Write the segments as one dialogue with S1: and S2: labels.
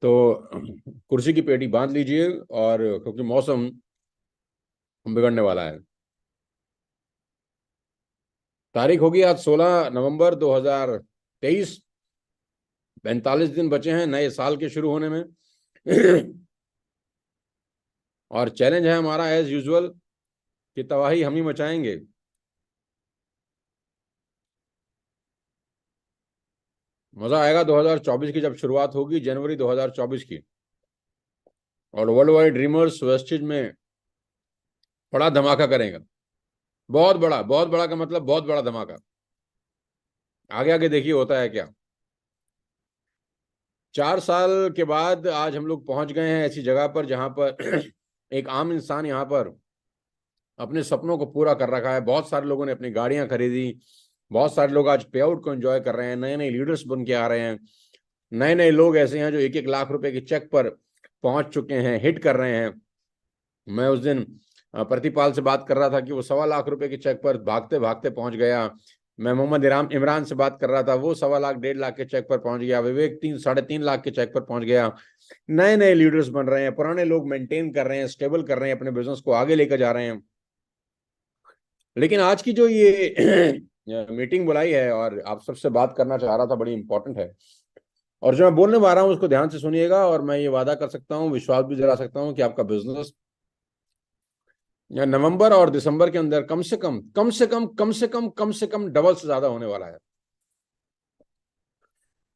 S1: तो कुर्सी की पेटी बांध लीजिए, और क्योंकि मौसम बिगड़ने वाला है। तारीख होगी आज 16 नवंबर 2023। 45 दिन बचे हैं नए साल के शुरू होने में। और चैलेंज है हमारा एज यूजुअल कि तबाही हम ही मचाएंगे। मजा आएगा 2024 की जब शुरुआत होगी, जनवरी 2024 की। और वर्ल्ड वाइड ड्रीमर्स वेस्टेज में बड़ा धमाका करेंगे। बहुत बड़ा का मतलब बहुत बड़ा धमाका। आगे आगे देखिए होता है क्या। 4 साल के बाद आज हम लोग पहुंच गए हैं ऐसी जगह पर जहां पर एक आम इंसान यहां पर अपने सपनों को पूरा कर रखा है। बहुत सारे लोगों ने अपनी गाड़ियां खरीदी। बहुत सारे लोग आज पे आउट को एंजॉय कर रहे हैं। नए नए लीडर्स बन के आ रहे हैं। नए नए लोग ऐसे हैं जो 1-1 लाख रुपए के चेक पर पहुंच चुके हैं, हिट कर रहे हैं। मैं उस दिन प्रतिपाल से बात कर रहा था कि वो 1.25 लाख रुपए के चेक पर भागते भागते पहुंच गया। मैं मोहम्मद इमरान से बात कर रहा था, वो 1.25 लाख 1.5 लाख के चेक पर पहुंच गया। विवेक 3-3.5 लाख के चेक पर पहुंच गया। नए नए लीडर्स बन रहे हैं, पुराने लोग मेंटेन कर रहे हैं, स्टेबल कर रहे हैं, अपने बिजनेस को आगे लेकर जा रहे हैं। लेकिन आज की जो ये मीटिंग बुलाई है और आप सबसे बात करना चाह रहा था, बड़ी इंपॉर्टेंट है। और जो मैं बोलने वाला हूं उसको ध्यान से सुनिएगा, और मैं ये वादा कर सकता हूं, विश्वास भी दिला सकता हूं कि आपका बिजनेस या नवंबर और दिसंबर के अंदर कम से कम डबल से ज्यादा होने वाला है।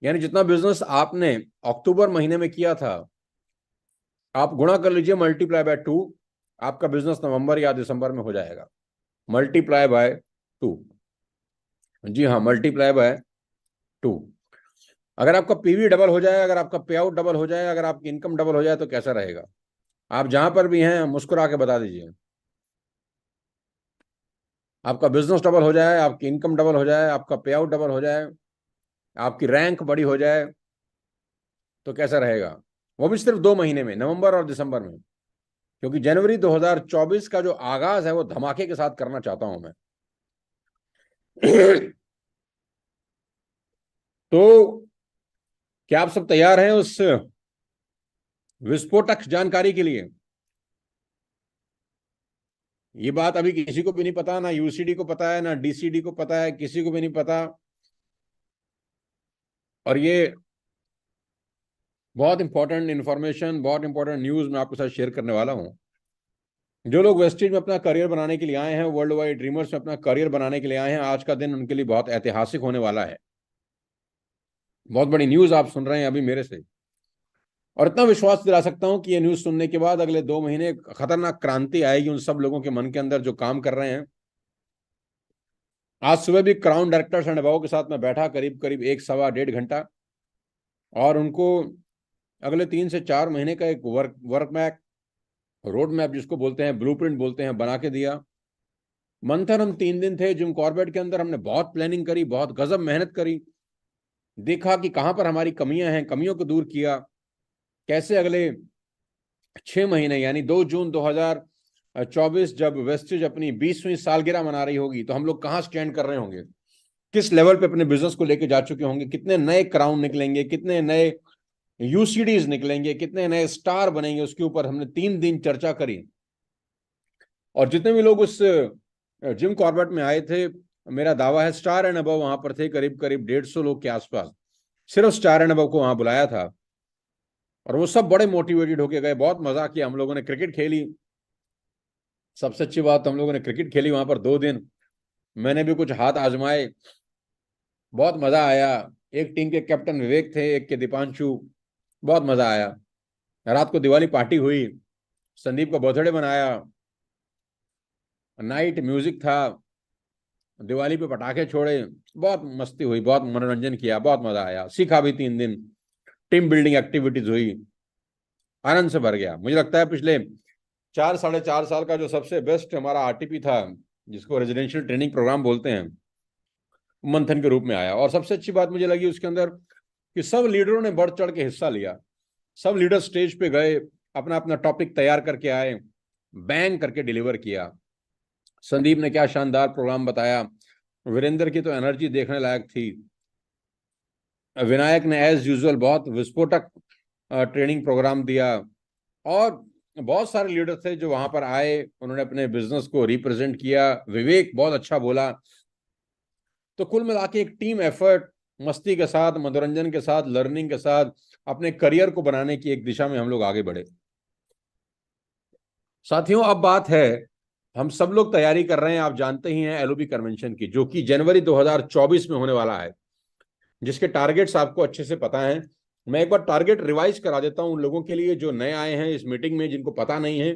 S1: यानी जितना बिजनेस आपने अक्टूबर महीने में किया था, आप गुणा कर लीजिए, मल्टीप्लाई बाय 2। आपका बिजनेस नवंबर या दिसंबर में हो जाएगा। Multiply by 2। जी हाँ, मल्टीप्लाई बाय 2। अगर आपका पीवी डबल हो जाए, अगर आपका पे आउट डबल हो जाए, अगर आपकी इनकम डबल हो जाए, तो कैसा रहेगा? आप जहां पर भी हैं मुस्कुरा के बता दीजिए। आपका बिजनेस डबल हो जाए, आपकी इनकम डबल हो जाए, आपका पे आउट डबल हो जाए, आपकी रैंक बड़ी हो जाए, तो कैसा रहेगा? वो भी सिर्फ 2 महीने में, नवंबर और दिसंबर में। क्योंकि जनवरी 2024 का जो आगाज है वो धमाके के साथ करना चाहता हूं मैं। तो क्या आप सब तैयार हैं उस विस्फोटक जानकारी के लिए? ये बात अभी किसी को भी नहीं पता, ना यूसीडी को पता है, ना डीसीडी को पता है, किसी को भी नहीं पता। और ये बहुत इंपॉर्टेंट इंफॉर्मेशन, बहुत इंपॉर्टेंट न्यूज मैं आपके साथ शेयर करने वाला हूं। जो लोग वेस्टेज में अपना करियर बनाने के लिए आए हैं, वर्ल्ड वाइड ड्रीमर्स में अपना करियर बनाने के लिए आए हैं, आज का दिन उनके लिए बहुत ऐतिहासिक होने वाला है। बहुत बड़ी न्यूज आप सुन रहे हैं अभी मेरे से। और इतना विश्वास दिला सकता हूं कि ये न्यूज सुनने के बाद अगले 2 महीने खतरनाक क्रांति आएगी उन सब लोगों के मन के अंदर जो काम कर रहे हैं। आज सुबह भी क्राउन डायरेक्टर्स एंड अबाव के साथ मैं बैठा, करीब करीब 1 सवा 1.5 घंटा। और उनको अगले 3 से 4 महीने का एक वर्क मैप, रोड मैप जिसको बोलते हैं, ब्लूप्रिंट बोलते हैं, बना के दिया। मंथन हम 3 दिन थे जिम कॉर्बेट के अंदर। हमने बहुत प्लानिंग करी, बहुत गजब मेहनत करी। देखा कि कहां पर हमारी कमियां हैं, कमियों को दूर किया। कैसे अगले 6 महीने यानी 2 जून 2024 जब वेस्टेज अपनी 20वीं सालगिरह मना रही होगी, तो हम लोग कहां स्टैंड कर रहे होंगे, किस लेवल पे अपने बिजनेस को लेके जा चुके होंगे, कितने नए क्राउन निकलेंगे, कितने नए यूसीडीज निकलेंगे, कितने नए स्टार बनेंगे, उसके ऊपर हमने 3 दिन चर्चा करी। और जितने भी लोग उस जिम कॉर्बेट में आए थे, मेरा दावा है स्टार एंड अबव वहां पर थे, करीब करीब 150 लोग के आसपास। सिर्फ स्टार एंड अबव को वहां बुलाया था। और वो सब बड़े मोटिवेटेड होके गए। बहुत मजा किया, हम लोगों ने क्रिकेट खेली। सबसे अच्छी बात, हम लोगों ने क्रिकेट खेली वहां पर 2 दिन। मैंने भी कुछ हाथ आजमाए, बहुत मजा आया। एक टीम के कैप्टन विवेक थे, एक के दीपांशु। बहुत मजा आया। रात को दिवाली पार्टी हुई, संदीप का बर्थडे मनाया, नाइट म्यूजिक था, दिवाली पे पटाखे छोड़े, बहुत मस्ती हुई, बहुत मनोरंजन किया, बहुत मजा आया, सीखा भी 3 दिन। टीम बिल्डिंग एक्टिविटीज हुई, आनंद से भर गया। मुझे लगता है पिछले 4-4.5 साल का जो सबसे बेस्ट हमारा आरटीपी था, जिसको रेजिडेंशियल ट्रेनिंग प्रोग्राम बोलते हैं, मंथन के रूप में आया। और सबसे अच्छी बात मुझे लगी उसके अंदर कि सब लीडरों ने बढ़ चढ़ के हिस्सा लिया। सब लीडर स्टेज पे गए, अपना अपना टॉपिक तैयार करके आए, बैंग करके डिलीवर किया। संदीप ने क्या शानदार प्रोग्राम बताया। वीरेंद्र की तो एनर्जी देखने लायक थी। विनायक ने एज यूजुअल बहुत विस्फोटक ट्रेनिंग प्रोग्राम दिया, और बहुत सारे लीडर थे जो वहां पर आए, उन्होंने अपने बिजनेस को रिप्रेजेंट किया, विवेक बहुत अच्छा बोला। तो कुल मिला के एक टीम एफर्ट, मस्ती के साथ, मनोरंजन के साथ, लर्निंग के साथ अपने करियर को बनाने की एक दिशा में हम लोग आगे बढ़े। साथियों, अब बात है, हम सब लोग तैयारी कर रहे हैं, आप जानते ही हैं, एलओबी कन्वेंशन की, जो कि जनवरी 2024 में होने वाला है, जिसके टारगेट्स आपको अच्छे से पता है। मैं एक बार टारगेट रिवाइज करा देता हूं उन लोगों के लिए जो नए आए हैं इस मीटिंग में, जिनको पता नहीं है।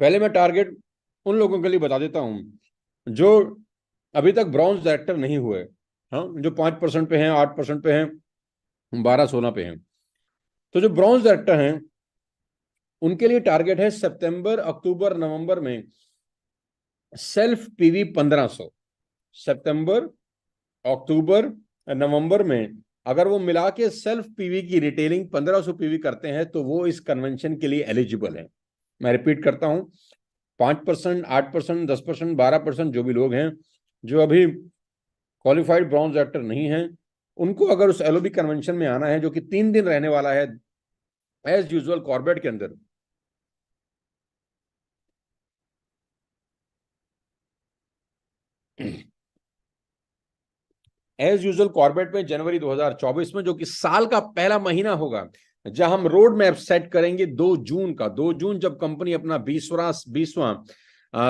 S1: पहले मैं टारगेट उन लोगों के लिए बता देता हूं जो अभी तक ब्रॉन्ज डायरेक्टर नहीं हुए। हाँ, जो 5% पे हैं, 8% पे हैं, 12-16 पे हैं। तो जो ब्रॉन्ज डायरेक्टर हैं उनके लिए टारगेट है सितंबर, अक्टूबर, नवंबर में सेल्फ पीवी 1500। सितंबर, अक्टूबर, नवंबर में अगर वो मिला के सेल्फ पीवी की रिटेलिंग 1500 पीवी करते हैं तो वो इस कन्वेंशन के लिए एलिजिबल है। मैं रिपीट करता हूं, 5%, 8%, 10%, 12% जो भी लोग हैं जो अभी क्वालिफाइड ब्रॉन्ज डायरेक्टर नहीं हैं, उनको अगर उस एलओबी कन्वेंशन में आना है, जो कि 3 दिन रहने वाला है एज यूजुअल कॉर्बेट के अंदर, एज यूजुअल कॉर्बेट में जनवरी 2024 में, जो कि साल का पहला महीना होगा, जहां हम रोड मैप सेट करेंगे 2 जून का। 2 जून जब कंपनी अपना 20वां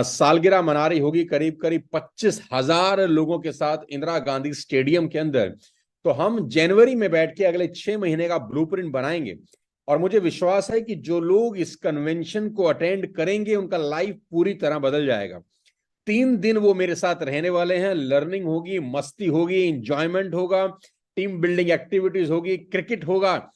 S1: सालगिरह मना रही होगी, करीब करीब 25,000 लोगों के साथ इंदिरा गांधी स्टेडियम के अंदर, तो हम जनवरी में बैठ के अगले 6 महीने का ब्लूप्रिंट बनाएंगे। और मुझे विश्वास है कि जो लोग इस कन्वेंशन को अटेंड करेंगे उनका लाइफ पूरी तरह बदल जाएगा। 3 दिन वो मेरे साथ रहने वाले हैं, लर्निंग होगी, मस्ती होगी, इंजॉयमेंट होगा, टीम बिल्डिंग एक्टिविटीज होगी, क्रिकेट होगा,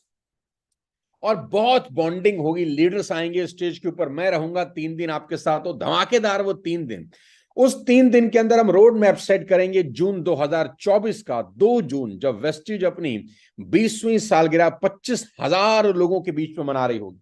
S1: और बहुत बॉन्डिंग होगी। लीडर्स आएंगे स्टेज के ऊपर, मैं रहूंगा 3 दिन आपके साथ, हो धमाकेदार वो 3 दिन। उस 3 दिन के अंदर हम रोड मैप सेट करेंगे जून 2024 का, 2 जून, जब वेस्टिज अपनी 20वीं सालगिरह 25,000 लोगों के बीच में मना रही होगी।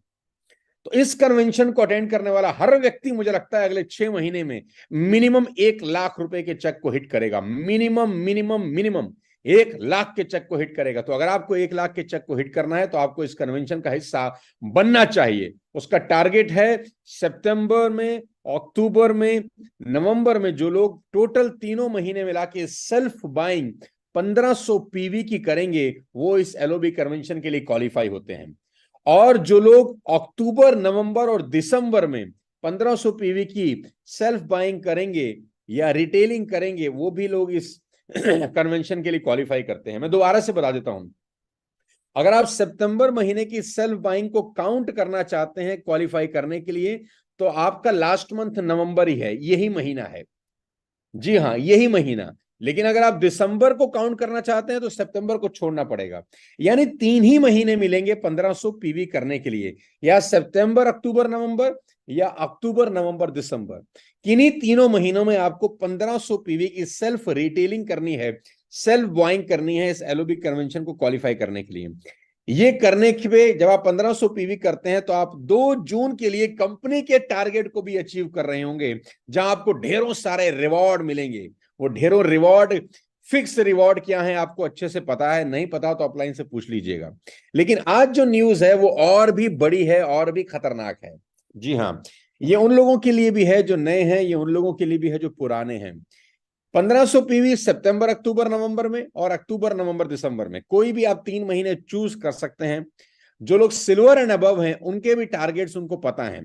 S1: तो इस कन्वेंशन को अटेंड करने वाला हर व्यक्ति, मुझे लगता है अगले 6 महीने में मिनिमम 1 लाख रुपए के चेक को हिट करेगा। मिनिमम मिनिमम मिनिमम 1 लाख के चेक को हिट करेगा। तो अगर आपको 1 लाख के चेक को हिट करना है तो आपको इस कन्वेंशन का हिस्सा बनना चाहिए। उसका टारगेट है सितंबर में, अक्टूबर में, नवंबर में जो लोग टोटल तीनों महीने मिला के सेल्फ बाइंग 1500 पीवी की करेंगे, वो इस एलओबी कन्वेंशन के लिए क्वालिफाई होते हैं। और जो लोग अक्टूबर, नवंबर और दिसंबर में 1500 पीवी की सेल्फ बाइंग करेंगे या रिटेलिंग करेंगे, वो भी लोग इस कन्वेंशन के लिए क्वालिफाई करते हैं। मैं दोबारा से बता देता हूं, अगर आप सितंबर महीने की सेल्फ बाइंग को काउंट करना चाहते हैं क्वालिफाई करने के लिए, तो आपका लास्ट मंथ नवंबर ही है, यही महीना है। जी हाँ, यही महीना। लेकिन अगर आप दिसंबर को काउंट करना चाहते हैं तो सितंबर को छोड़ना पड़ेगा। यानी 3 ही महीने मिलेंगे 1500 पीवी करने के लिए, या सितंबर, अक्टूबर, नवंबर, या अक्टूबर, नवंबर, दिसंबर। किन्हीं तीनों महीनों में आपको 1500 पीवी की सेल्फ रिटेलिंग करनी है, सेल्फ बाइंग करनी है इस एलओबी कन्वेंशन को क्वालिफाई करने के लिए। ये करने के जब आप 1500 पीवी करते हैं तो आप 2 जून के लिए कंपनी के टारगेट को भी अचीव कर रहे होंगे, जहां आपको ढेरों सारे रिवॉर्ड मिलेंगे। वो ढेरों रिवॉर्ड, फिक्स रिवॉर्ड क्या है आपको अच्छे से पता है, नहीं पता तो अपलाइन से पूछ लीजिएगा। लेकिन आज जो न्यूज है वो और भी बड़ी है, और भी खतरनाक है। जी हाँ, ये उन लोगों के लिए भी है जो नए हैं, ये उन लोगों के लिए भी है जो पुराने हैं। 1500 पीवी सितंबर, अक्टूबर, नवंबर में, और अक्टूबर, नवंबर, दिसंबर में, कोई भी आप 3 महीने चूज कर सकते हैं। जो लोग सिल्वर एंड अबव हैं उनके भी टारगेट्स उनको पता है।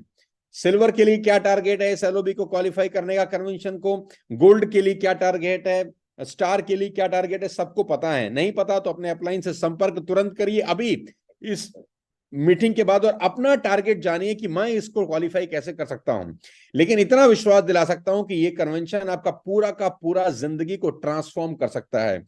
S1: सिल्वर के लिए क्या टारगेट है इस एलओबी को क्वालिफाई करने का, कन्वेंशन को, गोल्ड के लिए क्या टारगेट है, स्टार के लिए क्या टारगेट है, सबको पता है। नहीं पता तो अपने अपलाइन से संपर्क तुरंत करिए अभी इस मीटिंग के बाद, और अपना टारगेट जानिए कि मैं इसको क्वालिफाई कैसे कर सकता हूं। लेकिन इतना विश्वास दिला सकता हूं कि ये कन्वेंशन आपका पूरा का पूरा जिंदगी को ट्रांसफॉर्म कर सकता है।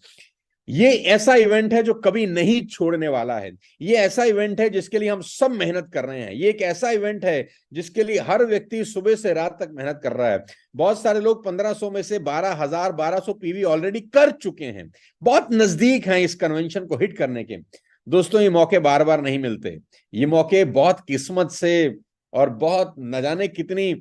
S1: ये ऐसा इवेंट है जो कभी नहीं छोड़ने वाला है। ये ऐसा इवेंट है जिसके लिए हम सब मेहनत कर रहे हैं। ये एक ऐसा इवेंट है जिसके लिए हर व्यक्ति सुबह से रात तक मेहनत कर रहा है। बहुत सारे लोग 1500 में से 12,000, 1200 पीवी ऑलरेडी कर चुके हैं, बहुत नजदीक हैं इस कन्वेंशन को हिट करने के। दोस्तों, ये मौके बार बार नहीं मिलते। ये मौके बहुत किस्मत से और बहुत न जाने कितनी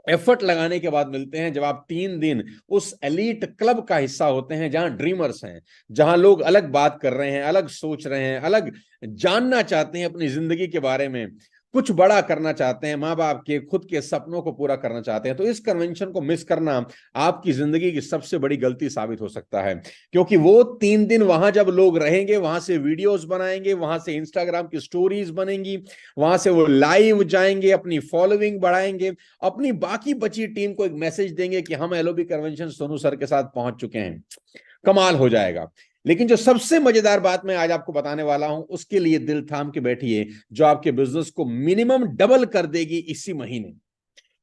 S1: एफर्ट लगाने के बाद मिलते हैं, जब आप 3 दिन उस एलीट क्लब का हिस्सा होते हैं जहां ड्रीमर्स हैं, जहां लोग अलग बात कर रहे हैं, अलग सोच रहे हैं, अलग जानना चाहते हैं अपनी जिंदगी के बारे में, कुछ बड़ा करना चाहते हैं, माँ बाप के खुद के सपनों को पूरा करना चाहते हैं। तो इस कन्वेंशन को मिस करना आपकी जिंदगी की सबसे बड़ी गलती साबित हो सकता है, क्योंकि वो 3 दिन वहां जब लोग रहेंगे, वहां से वीडियोस बनाएंगे, वहां से इंस्टाग्राम की स्टोरीज बनेंगी, वहां से वो लाइव जाएंगे, अपनी फॉलोइंग बढ़ाएंगे, अपनी बाकी बची टीम को एक मैसेज देंगे कि हम एलओबी कन्वेंशन सोनू सर के साथ पहुंच चुके हैं। कमाल हो जाएगा। लेकिन जो सबसे मजेदार बात मैं आज आपको बताने वाला हूं, उसके लिए दिल थाम के बैठिए, जो आपके बिजनेस को मिनिमम डबल कर देगी इसी महीने,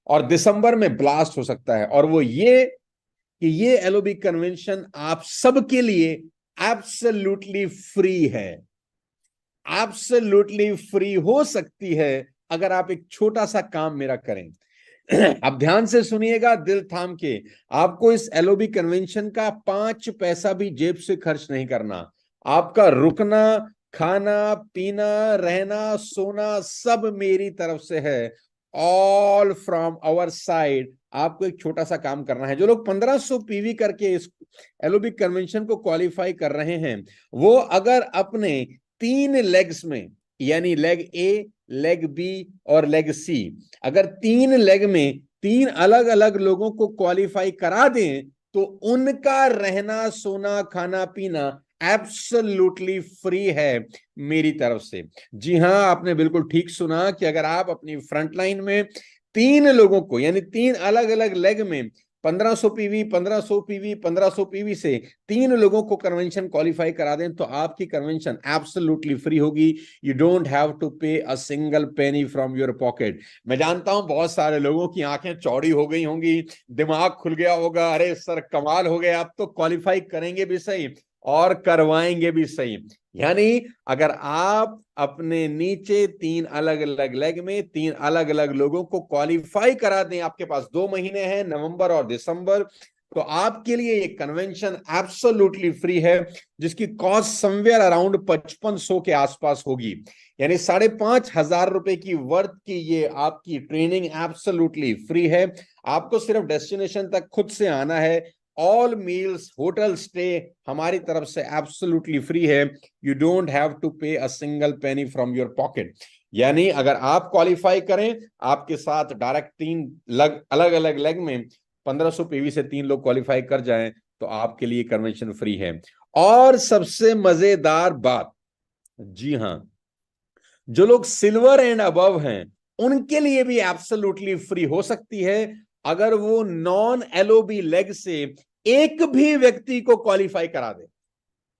S1: और दिसंबर में ब्लास्ट हो सकता है। और वो ये कि ये एलओबी कन्वेंशन आप सबके लिए एब्सोल्युटली फ्री है, एब्सोल्युटली फ्री हो सकती है अगर आप एक छोटा सा काम मेरा करें। अब ध्यान से सुनिएगा, दिल थाम के। आपको इस एलओबी कन्वेंशन का 5 पैसा भी जेब से खर्च नहीं करना। आपका रुकना, खाना पीना, रहना, सोना सब मेरी तरफ से है, ऑल फ्रॉम आवर साइड। आपको एक छोटा सा काम करना है। जो लोग 1500 पीवी करके इस एलओबी कन्वेंशन को क्वालिफाई कर रहे हैं, वो अगर अपने 3 लेग्स में, यानी लेग ए, लेग बी और लेग सी, अगर 3 लेग में 3 अलग-अलग लोगों को क्वालिफाई करा दें, तो उनका रहना, सोना, खाना पीना एब्सोल्युटली फ्री है मेरी तरफ से। जी हां, आपने बिल्कुल ठीक सुना कि अगर आप अपनी फ्रंटलाइन में 3 लोगों को, यानी 3 अलग-अलग लेग में 1500 पीवी, 1500 पीवी, 1500 पीवी से 3 लोगों को कन्वेंशन क्वालिफाई करा दें, तो आपकी कन्वेंशन एब्सोल्युटली फ्री होगी। यू डोंट हैव टू पे a single penny from your pocket. मैं जानता हूं बहुत सारे लोगों की आंखें चौड़ी हो गई होंगी, दिमाग खुल गया होगा, अरे सर कमाल हो गया, आप तो क्वालिफाई करेंगे भी सही और करवाएंगे भी सही। यानी अगर आप अपने नीचे 3 अलग-अलग लेग में 3 अलग-अलग लोगों को क्वालिफाई करा दें, आपके पास 2 महीने हैं, नवंबर और दिसंबर, तो आपके लिए ये कन्वेंशन एब्सोल्युटली फ्री है, जिसकी कॉस्ट समवेयर अराउंड 5500 के आसपास होगी। यानी 5,500 की वर्थ की ये आपकी ट्रेनिंग एब्सोल्युटली फ्री है। आपको सिर्फ डेस्टिनेशन तक खुद से आना है। ऑल मील्स, होटल स्टे हमारी तरफ से एब्सोल्युटली फ्री है। यू डोंट हैव टू पे a single penny from your pocket. यानी अगर आप क्वालिफाई करें, आपके साथ डायरेक्ट 3 अलग-अलग लेग में 1500 पीवी से 3 लोग क्वालिफाई कर जाएं, तो आपके लिए कन्वेंशन फ्री है। और सबसे मजेदार बात, जी हां, जो लोग सिल्वर एंड अबव हैं, उनके लिए भी एब्सोल्युटली फ्री हो सकती है, अगर वो नॉन एलओबी लेग से एक भी व्यक्ति को क्वालिफाई करा दे।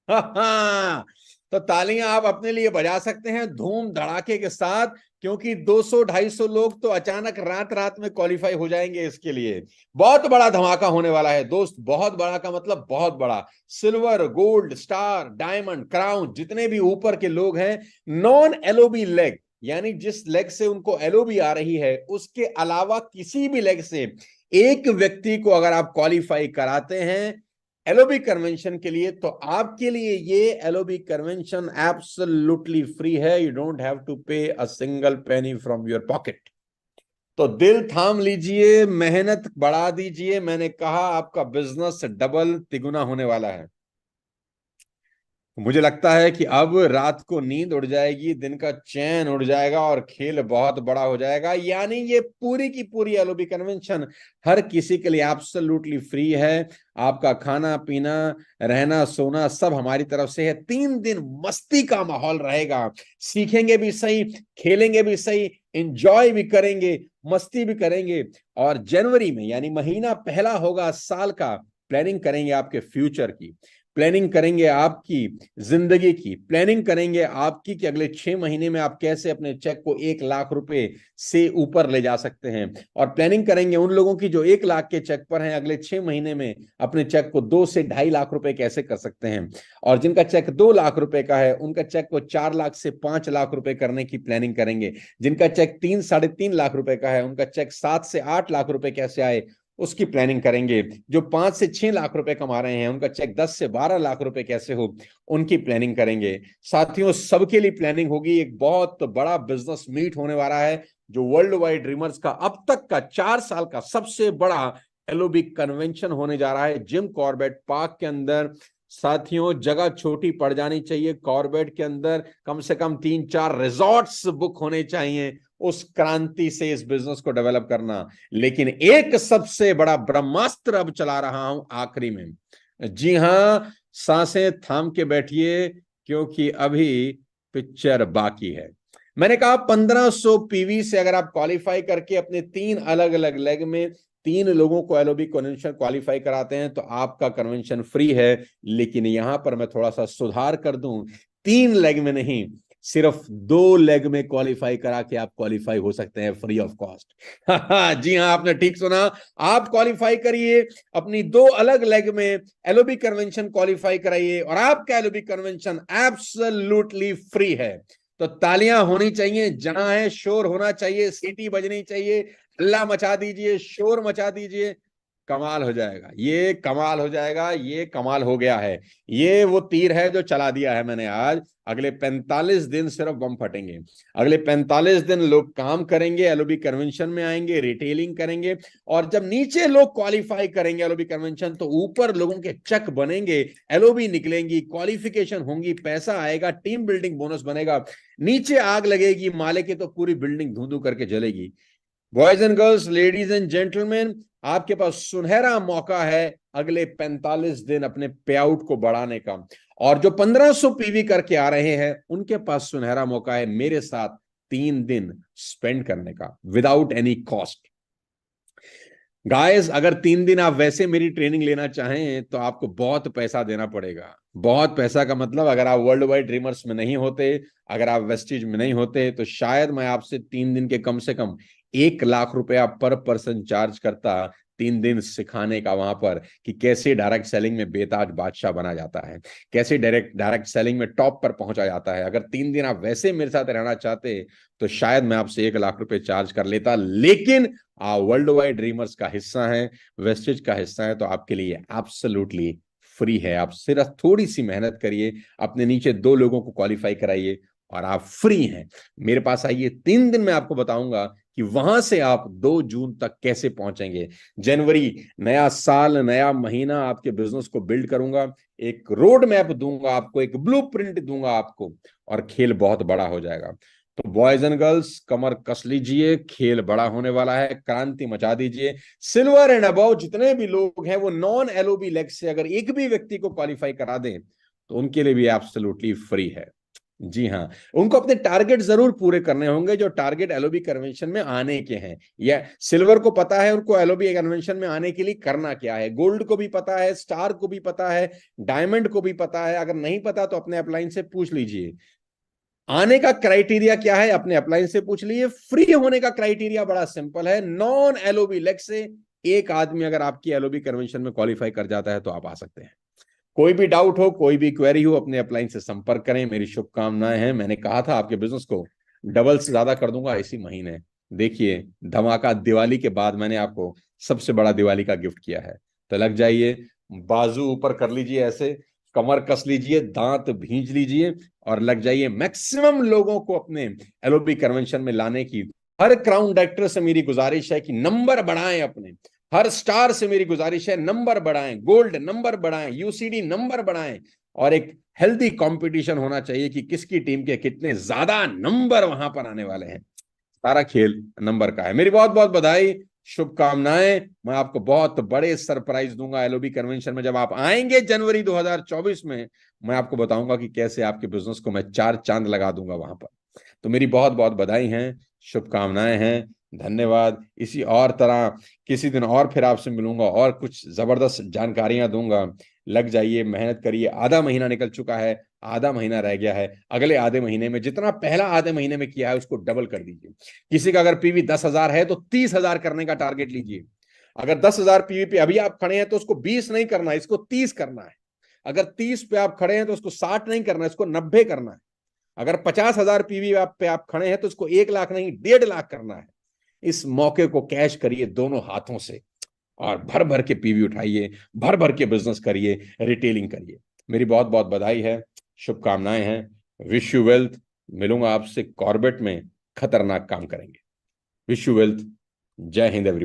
S1: हाँ, तो तालियां आप अपने लिए बजा सकते हैं धूम धड़ाके के साथ, क्योंकि 200-250 लोग तो अचानक रात रात में क्वालिफाई हो जाएंगे। इसके लिए बहुत बड़ा धमाका होने वाला है दोस्त। बहुत बड़ा का मतलब बहुत बड़ा। Silver, gold, star, diamond, crown, जितने भी ऊपर के लोग हैं, नॉन एलओबी लेग, यानी जिस लेग से उनको एलओबी आ रही है, उसके अलावा किसी भी लेग से एक व्यक्ति को अगर आप क्वालिफाई कराते हैं एलओबी कन्वेंशन के लिए, तो आपके लिए ये एलओबी कन्वेंशन एब्सोल्युटली फ्री है। यू डोंट हैव टू पे a single penny from your pocket. तो दिल थाम लीजिए, मेहनत बढ़ा दीजिए। मैंने कहा आपका बिजनेस डबल तिगुना होने वाला है। मुझे लगता है कि अब रात को नींद उड़ जाएगी, दिन का चैन उड़ जाएगा और खेल बहुत बड़ा हो जाएगा। यानी ये पूरी की पूरी एलओबी कन्वेंशन हर किसी के लिए एब्सोल्युटली फ्री है। आपका खाना पीना, रहना, सोना सब हमारी तरफ से है। 3 दिन मस्ती का माहौल रहेगा। सीखेंगे भी सही, खेलेंगे भी सही, एंजॉय भी करेंगे, मस्ती भी करेंगे। और जनवरी में, यानी महीना पहला होगा साल का, प्लानिंग करेंगे आपके फ्यूचर की, प्लानिंग करेंगे आपकी जिंदगी की, प्लानिंग करेंगे आपकी कि अगले 6 महीने में आप कैसे अपने चेक को 1 लाख रुपए से ऊपर ले जा सकते हैं। और प्लानिंग करेंगे उन लोगों की जो 1 लाख के चेक पर हैं, अगले 6 महीने में अपने चेक को 2 से 2.5 लाख रुपए कैसे कर सकते हैं। और जिनका चेक 2 लाख रुपए का है, उनका चेक को 4 लाख से 5 लाख रुपए करने की प्लानिंग करेंगे। जिनका चेक 3-3.5 लाख रुपए का है, उनका चेक 7 से 8 लाख रुपए कैसे आए, उसकी प्लानिंग करेंगे। जो 5 से 6 लाख रुपए कमा रहे हैं उनका चेक 10 से 12 लाख रुपए कैसे हो, उनकी प्लानिंग करेंगे। साथियों, सबके लिए प्लानिंग होगी। एक बहुत बड़ा बिजनेस मीट होने वाला है जो वर्ल्ड वाइड ड्रीमर्स का अब तक का 4 साल का सबसे बड़ा एलओबी कन्वेंशन होने जा रहा है जिम कॉर्बेट पार्क के अंदर। साथियों, जगह छोटी पड़ जानी चाहिए। कॉर्बेट के अंदर कम से कम 3-4 रिजॉर्ट्स बुक होने चाहिए उस क्रांति से इस बिजनेस को डेवलप करना। लेकिन एक सबसे बड़ा ब्रह्मास्त्र अब चला रहा हूं आखिरी में। जी हां, सांसें थाम के बैठिए क्योंकि अभी पिक्चर बाकी है। मैंने कहा 1500 पीवी से अगर आप क्वालिफाई करके अपने 3 अलग अलग लेग में 3 लोगों को एलओबी कन्वेंशन क्वालिफाई कराते हैं तो आपका कन्वेंशन फ्री है। लेकिन यहां पर मैं थोड़ा सा सुधार कर दूं, 3 लेग में नहीं, सिर्फ 2 लेग में क्वालिफाई करा के आप क्वालिफाई हो सकते हैं फ्री ऑफ कॉस्ट। जी हाँ, आपने ठीक सुना। आप क्वालिफाई करिए, अपनी 2 अलग लेग में एलओबी कन्वेंशन क्वालिफाई कराइए और आपका एलओबी कन्वेंशन एब्सोल्युटली फ्री है। तो तालियां होनी चाहिए, जहां है शोर होना चाहिए, सीटी बजनी चाहिए, हल्ला मचा दीजिए, शोर मचा दीजिए। कमाल हो जाएगा, ये कमाल हो जाएगा, ये कमाल हो गया है। ये वो तीर है जो चला दिया है मैंने आज। अगले 45 दिन सिर्फ बम फटेंगे। अगले 45 दिन लोग काम करेंगे, एलओबी कन्वेंशन में आएंगे, रिटेलिंग करेंगे। और जब नीचे लोग क्वालिफाई करेंगे एलओबी कन्वेंशन तो ऊपर लोगों के चेक बनेंगे, एलओबी निकलेंगी, क्वालिफिकेशन होंगी, पैसा आएगा, टीम बिल्डिंग बोनस बनेगा। नीचे आग लगेगी माले की तो पूरी बिल्डिंग धू धू करके जलेगी। Boys and girls, ladies and gentleman, आपके पास सुनहरा मौका है अगले 45 दिन अपने पे आउट को बढ़ाने का। और जो 1500 पीवी करके आ रहे हैं उनके पास सुनहरा मौका है मेरे साथ 3 दिन स्पेंड करने का विदाउट एनी कॉस्ट। गाइस, अगर 3 दिन आप वैसे मेरी ट्रेनिंग लेना चाहें तो आपको बहुत पैसा देना पड़ेगा। बहुत पैसा का मतलब, अगर आप वर्ल्ड वाइड ड्रीमर्स में नहीं होते, अगर आप वेस्टिज में नहीं होते तो शायद मैं आपसे 3 दिन के कम से कम 1 लाख रुपया पर पर्सन चार्ज करता 3 दिन सिखाने का, वहां पर कि कैसे डायरेक्ट सेलिंग में बेताज बादशाह बना जाता है, कैसे डायरेक्ट सेलिंग में टॉप पर पहुंचा जाता है। अगर 3 दिन आप वैसे मेरे साथ रहना चाहते तो शायद मैं आपसे 1 लाख रुपए चार्ज कर लेता। लेकिन आप वर्ल्ड वाइड ड्रीमर्स का हिस्सा है, वेस्टेज का हिस्सा है, तो आपके लिए एब्सोल्युटली फ्री है। आप सिर्फ थोड़ी सी मेहनत करिए, अपने नीचे 2 लोगों को क्वालिफाई कराइए और आप फ्री हैं। मेरे पास आइए, 3 दिन में आपको बताऊंगा कि वहां से आप 2 जून तक कैसे पहुंचेंगे। जनवरी, नया साल, नया महीना, आपके बिजनेस को बिल्ड करूंगा, एक रोड मैप दूंगा आपको, एक ब्लूप्रिंट दूंगा आपको, और खेल बहुत बड़ा हो जाएगा। तो बॉयज एंड गर्ल्स, कमर कस लीजिए, खेल बड़ा होने वाला है, क्रांति मचा दीजिए। सिल्वर एंड अबव जितने भी लोग हैं वो नॉन एलओबी लेग से अगर एक भी व्यक्ति को क्वालिफाई करा दें तो उनके लिए भी एब्सोल्युटली फ्री है। जी हाँ, उनको अपने टारगेट जरूर पूरे करने होंगे जो टारगेट एलओबी कन्वेंशन में आने के हैं। या सिल्वर को पता है उनको एलओबी कन्वेंशन में आने के लिए करना क्या है, गोल्ड को भी पता है, स्टार को भी पता है, डायमंड को भी पता है। अगर नहीं पता तो अपने अपलाइन से पूछ लीजिए आने का क्राइटेरिया क्या है, अपने अपलाइन से पूछ लीजिए। फ्री होने का क्राइटेरिया बड़ा सिंपल है, नॉन एलओबी लेग से एक आदमी अगर आपकी एलओबी कन्वेंशन में क्वालिफाई कर जाता है तो आप आ सकते हैं। कोई भी डाउट हो, कोई भी क्वेरी हो, अपने अपलाइन से संपर्क करें। मेरी शुभकामनाएं हैं। मैंने कहा था आपके बिजनेस को डबल से ज्यादा कर दूंगा इसी महीने। देखिए, धमाका दिवाली के बाद मैंने आपको सबसे बड़ा दिवाली का गिफ्ट किया है। तो लग जाइए, बाजू ऊपर कर लीजिए, ऐसे कमर कस लीजिए, दांत भींच लीजिए और लग जाइए। मैक्सिमम लोगों को अपने एलओबी कन्वेंशन में लाने की हर क्राउन डायरेक्टर से मेरी गुजारिश है कि नंबर बढ़ाएं अपने। हर स्टार से मेरी गुजारिश है नंबर बढ़ाएं, गोल्ड नंबर बढ़ाएं, यूसीडी नंबर बढ़ाएं। और एक हेल्दी कंपटीशन होना चाहिए कि किसकी टीम के कितने ज्यादा नंबर वहां पर आने वाले हैं। सारा खेल नंबर का है। मेरी बहुत बहुत बधाई, शुभकामनाएं। मैं आपको बहुत बड़े सरप्राइज दूंगा एलओबी कन्वेंशन में। जब आप आएंगे जनवरी 2024 में, मैं आपको बताऊंगा कि कैसे आपके बिजनेस को मैं 4 चांद लगा दूंगा वहां पर। तो मेरी बहुत बहुत बधाई हैं, शुभकामनाएं हैं, धन्यवाद। इसी और तरह किसी दिन और फिर आपसे मिलूंगा और कुछ जबरदस्त जानकारियां दूंगा। लग जाइए, मेहनत करिए। आधा महीना निकल चुका है, आधा महीना रह गया है। अगले आधे महीने में जितना पहला आधे महीने में किया है उसको डबल कर दीजिए। किसी का अगर पीवी 10,000 है तो 30,000 करने का टारगेट लीजिए। अगर 10,000 पीवी पे अभी आप खड़े हैं तो उसको 20 नहीं करना है, इसको 30 करना है। अगर 30 पे आप खड़े हैं तो उसको 60 नहीं करना है, इसको 90 करना है। अगर 50,000 पीवी पे आप खड़े हैं तो उसको 1 लाख नहीं 1.5 लाख करना है। इस मौके को कैश करिए दोनों हाथों से और भर भर के पीवी उठाइए, भर भर के बिजनेस करिए, रिटेलिंग करिए। मेरी बहुत बहुत बधाई है, शुभकामनाएं हैं। Wish you wealth. मिलूंगा आपसे कॉर्बेट में, खतरनाक काम करेंगे। Wish you wealth. जय हिंद एवरी।